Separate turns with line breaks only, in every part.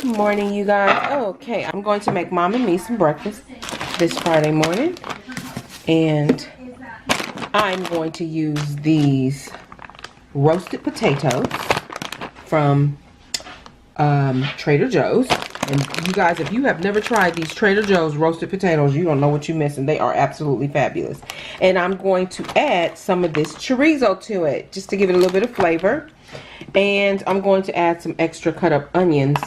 morning, you guys. Okay, I'm going to make Mom and me some breakfast this Friday morning. And I'm going to use these roasted potatoes from Trader Joe's. And you guys, if you have never tried these Trader Joe's roasted potatoes, you don't know what you're missing. They are absolutely fabulous. And I'm going to add some of this chorizo to it, just to give it a little bit of flavor. And I'm going to add some extra cut up onions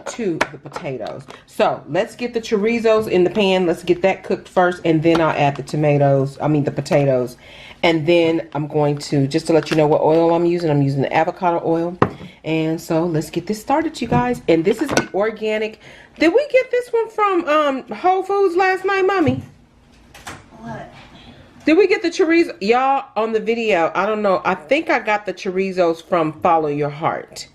to the potatoes. So let's get the chorizos in the pan. Let's get that cooked first, and then I'll add the potatoes. And then I'm going to, just to let you know what oil I'm using the avocado oil. And so let's get this started, you guys. And this is the organic. Did we get this one from Whole Foods last night, Mommy?
What?
Did we get the chorizo? Y'all, on the video, I don't know. I think I got the chorizos from Follow Your Heart.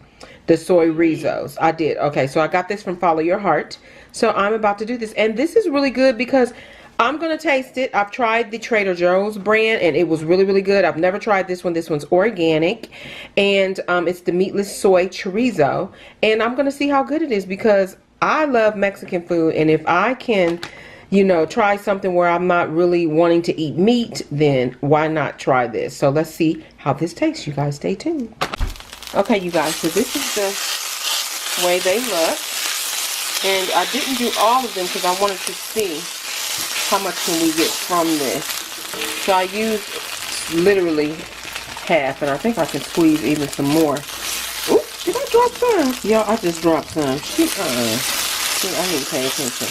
The Soyrizos. I did. Okay, so I got this from Follow Your Heart. So I'm about to do this. And this is really good because I'm going to taste it. I've tried the Trader Joe's brand and it was really, really good. I've never tried this one. This one's organic. And it's the meatless soy chorizo. And I'm going to see how good it is because I love Mexican food. And if I can, you know, try something where I'm not really wanting to eat meat, then why not try this? So let's see how this tastes. You guys stay tuned. Okay, you guys, so this is the way they look. And I didn't do all of them because I wanted to see how much can we get from this. So I used literally half, and I think I can squeeze even some more. Ooh, did I drop some? Yo, I just dropped some. Shoot, See, I need to pay attention.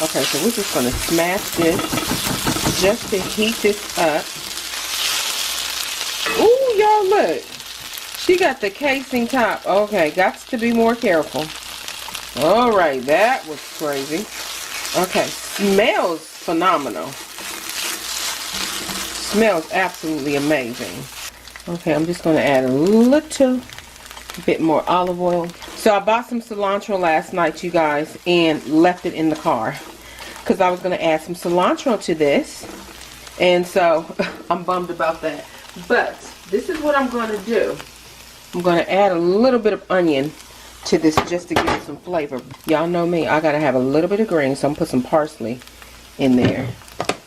Okay, so we're just going to smash this just to heat this up. Ooh, y'all look. She got the casing top. Okay, got to be more careful. Alright, that was crazy. Okay, smells phenomenal. Smells absolutely amazing. Okay, I'm just going to add a little bit more olive oil. So I bought some cilantro last night, you guys, and left it in the car because I was going to add some cilantro to this. And so I'm bummed about that. But this is what I'm going to do. I'm going to add a little bit of onion to this just to give it some flavor. Y'all know me, I got to have a little bit of green, so I'm going to put some parsley in there.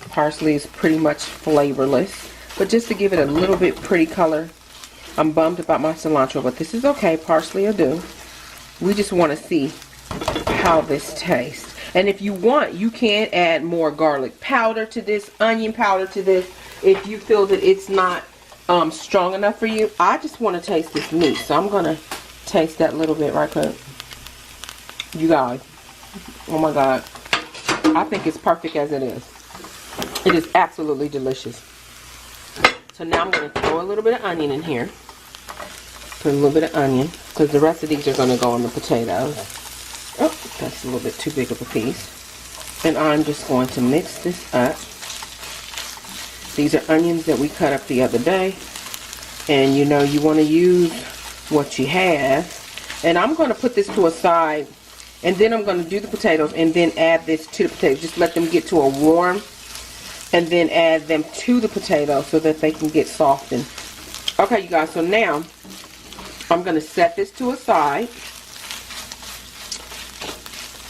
Parsley is pretty much flavorless, but just to give it a little bit pretty color. I'm bummed about my cilantro, but this is okay. Parsley will do. We just want to see how this tastes. And if you want, you can add more garlic powder to this, onion powder to this, if you feel that it's not strong enough for you. I just want to taste this meat, so I'm going to taste that little bit right quick. You guys, oh my God, I think it's perfect as it is. It is absolutely delicious. So now I'm going to throw a little bit of onion in here. Put a little bit of onion, because the rest of these are going to go on the potatoes. Oh, that's a little bit too big of a piece. And I'm just going to mix this up. These are onions that we cut up the other day. And you know, you want to use what you have. And I'm going to put this to a side. And then I'm going to do the potatoes and then add this to the potatoes. Just let them get to a warm. And then add them to the potatoes so that they can get softened. Okay, you guys. So now, I'm going to set this to a side.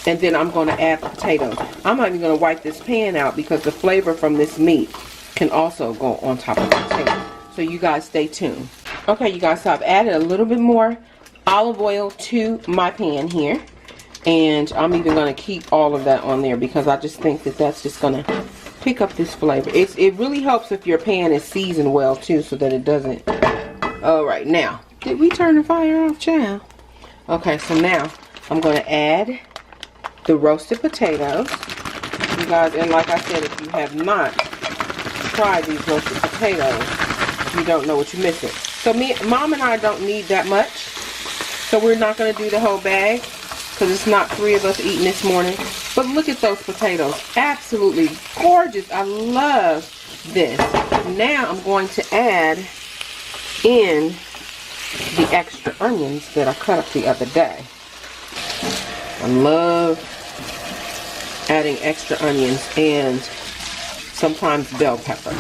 And then I'm going to add the potatoes. I'm not even going to wipe this pan out because the flavor from this meat can also go on top of the potato. So you guys stay tuned. Okay, you guys, so I've added a little bit more olive oil to my pan here. And I'm even going to keep all of that on there because I just think that that's just going to pick up this flavor. It really helps if your pan is seasoned well too, so that it doesn't. Alright, now, did we turn the fire off, child? Okay, so now I'm going to add the roasted potatoes. You guys, and like I said, if you have not tried these roasted potatoes, you don't know what you're missing. So Mom and I don't need that much. So we're not going to do the whole bag because it's not 3 of us eating this morning. But look at those potatoes. Absolutely gorgeous. I love this. Now I'm going to add in the extra onions that I cut up the other day. I love adding extra onions and sometimes bell pepper.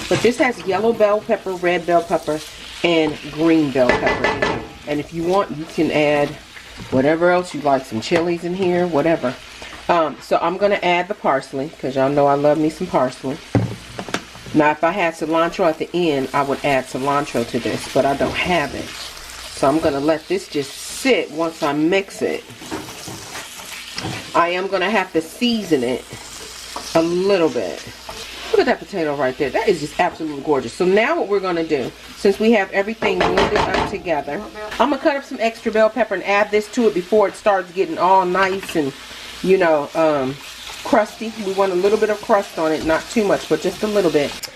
But this has yellow bell pepper, red bell pepper, and green bell pepper in it. And if you want, you can add whatever else you like, some chilies in here, whatever. So I'm going to add the parsley, because y'all know I love me some parsley. Now, if I had cilantro at the end, I would add cilantro to this, but I don't have it. So I'm going to let this just sit once I mix it. I am going to have to season it a little bit. Look at that potato right there. That is just absolutely gorgeous. So now what we're going to do, since we have everything blended up together, I'm going to cut up some extra bell pepper and add this to it before it starts getting all nice and, you know, crusty. We want a little bit of crust on it, not too much, but just a little bit.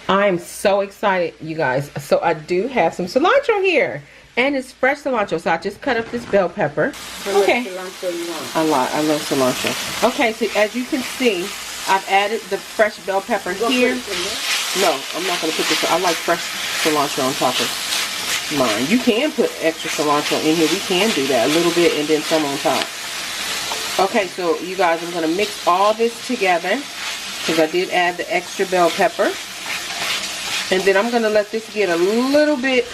I am so excited, you guys. So I do have some cilantro here, and it's fresh cilantro. So I just cut up this bell pepper. Okay. I love cilantro. Okay, so as you can see, I've added the fresh bell pepper here. No, I'm not going to put this. I like fresh cilantro on top of mine. You can put extra cilantro in here. We can do that, a little bit, and then some on top. Okay, so you guys, I'm going to mix all this together because I did add the extra bell pepper. And then I'm going to let this get a little bit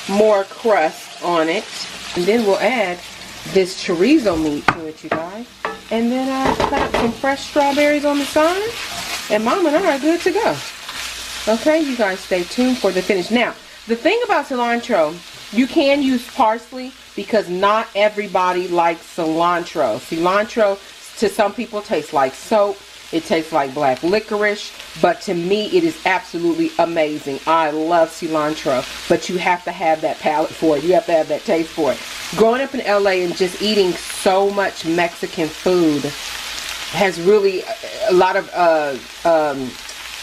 more crust on it. And then we'll add this chorizo meat to it, you guys. And then I cut up some fresh strawberries on the side. And Mom and I are good to go. Okay, you guys stay tuned for the finish. Now, the thing about cilantro, you can use parsley because not everybody likes cilantro. Cilantro to some people tastes like soap. It tastes like black licorice. But to me, it is absolutely amazing. I love cilantro. But you have to have that palate for it. You have to have that taste for it. Growing up in LA and just eating so much Mexican food has really, a lot of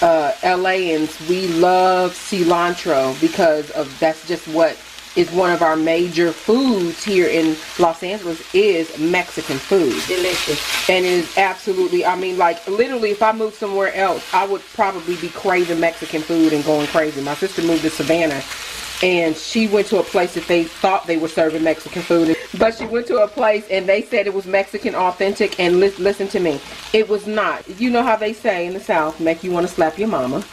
LAans, we love cilantro because of, that's just what is one of our major foods here in Los Angeles is Mexican food. Delicious. And it is absolutely, I mean, like, literally, if I moved somewhere else, I would probably be craving Mexican food and going crazy. My sister moved to Savannah, and she went to a place that they thought they were serving Mexican food. But she went to a place, and they said it was Mexican authentic, and listen to me, it was not. You know how they say in the South, make you want to slap your mama.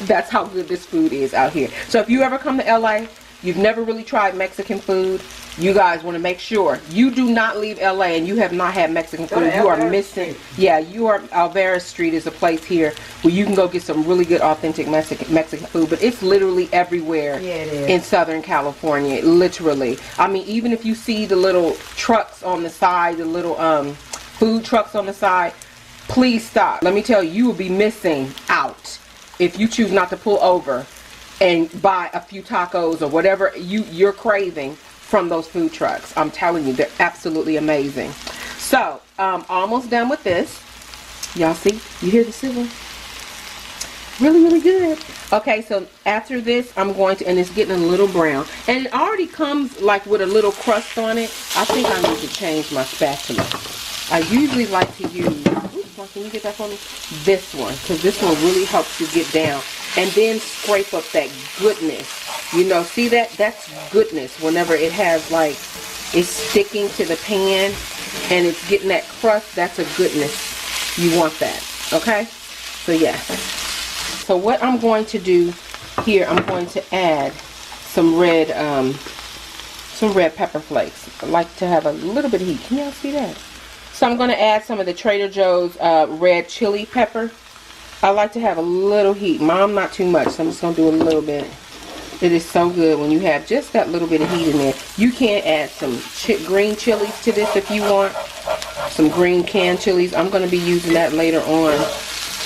That's how good this food is out here. So if you ever come to LA, you've never really tried Mexican food, you guys want to make sure you do not leave LA and you have not had Mexican food. You are missing. Yeah, Alvera Street is a place here where you can go get some really good authentic Mexican food, but it's literally everywhere in Southern California, literally. I mean, even if you see the little trucks on the side, the little food trucks on the side, please stop. Let me tell you, you will be missing out if you choose not to pull over and buy a few tacos or whatever you're craving from those food trucks. I'm telling you, they're absolutely amazing. So, almost done with this. Y'all see? You hear the sizzle? Really, really good. Okay, so after this, I'm going to, and it's getting a little brown. And it already comes like with a little crust on it. I think I need to change my spatula. I usually like to use, oops, can you get that for me? This one, because this one really helps you get down. And then scrape up that goodness. You know, see that? That's goodness. Whenever it has like, it's sticking to the pan and it's getting that crust, that's a goodness. You want that. Okay? So yeah. So what I'm going to do here, I'm going to add some red pepper flakes. I like to have a little bit of heat. Can y'all see that? So I'm going to add some of the Trader Joe's red chili pepper. I like to have a little heat. Mom, not too much, so I'm just going to do a little bit. It is so good when you have just that little bit of heat in there. You can add some green chilies to this if you want. Some green canned chilies. I'm going to be using that later on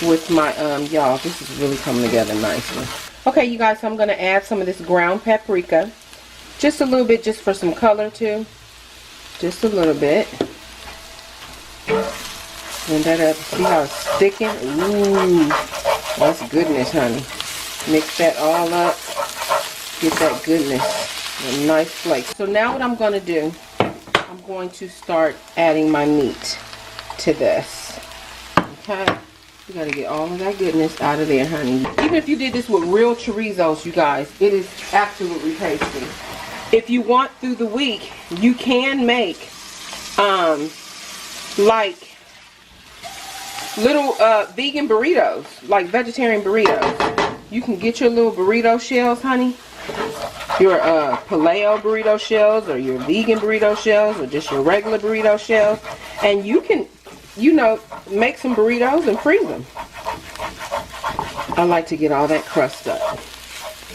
with my, y'all, this is really coming together nicely. Okay, you guys, so I'm going to add some of this ground paprika. Just a little bit, just for some color too. Just a little bit. Blend that up. See how it's sticking? Ooh, that's goodness, honey. Mix that all up. Get that goodness. A nice flake. So now what I'm going to do, I'm going to start adding my meat to this. Okay? You got to get all of that goodness out of there, honey. Even if you did this with real chorizos, you guys, it is absolutely tasty. If you want through the week, you can make, like, little vegan burritos, like vegetarian burritos. You can get your little burrito shells, honey. your paleo burrito shells or your vegan burrito shells or just your regular burrito shells. And you can, you know, make some burritos and freeze them. I like to get all that crust up.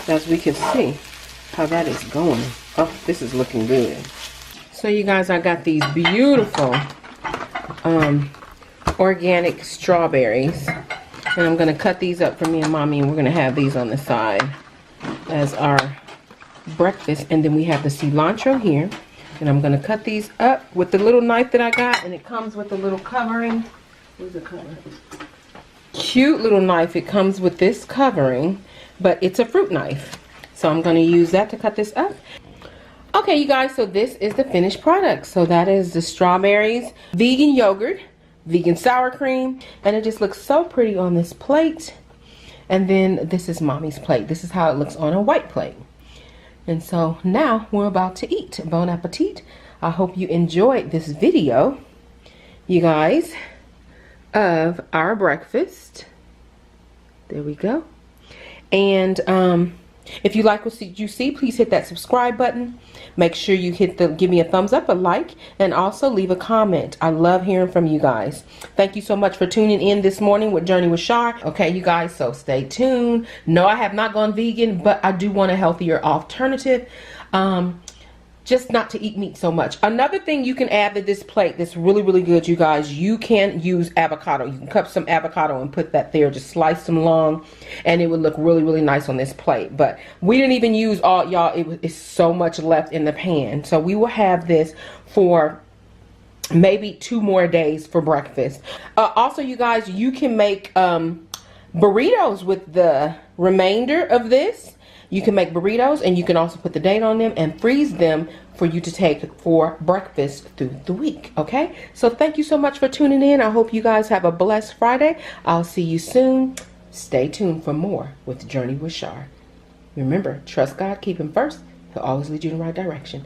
As we can see how that is going. Oh, this is looking good. So you guys, I got these beautiful organic strawberries. And I'm going to cut these up for me and Mommy, and we're going to have these on the side as our breakfast. And then we have the cilantro here. And I'm going to cut these up with the little knife that I got. And it comes with a little covering. Where's the cover? Cute little knife. It comes with this covering, but it's a fruit knife. So I'm going to use that to cut this up. Okay, you guys, so this is the finished product. So that is the strawberries, vegan yogurt, vegan sour cream, and it just looks so pretty on this plate. And then this is Mommy's plate. This is how it looks on a white plate. And so now we're about to eat. Bon appetit. I hope you enjoyed this video, you guys, of our breakfast. There we go. And if you like what you see, please hit that subscribe button. Make sure you give me a thumbs up, a like, and also leave a comment. I love hearing from you guys. Thank you so much for tuning in this morning with Journey with Char. Okay, you guys, so stay tuned. No, I have not gone vegan, but I do want a healthier alternative. Just not to eat meat so much. Another thing you can add to this plate that's really, really good, you guys, you can use avocado. You can cut some avocado and put that there. Just slice them long, and it would look really, really nice on this plate. But we didn't even use all, y'all. It's so much left in the pan. So we will have this for maybe 2 more days for breakfast. Also, you guys, you can make burritos with the remainder of this. You can make burritos, and you can also put the date on them and freeze them for you to take for breakfast through the week. Okay, so thank you so much for tuning in. I hope you guys have a blessed Friday. I'll see you soon. Stay tuned for more with Journey with Char. Remember, trust God, keep Him first. He'll always lead you in the right direction.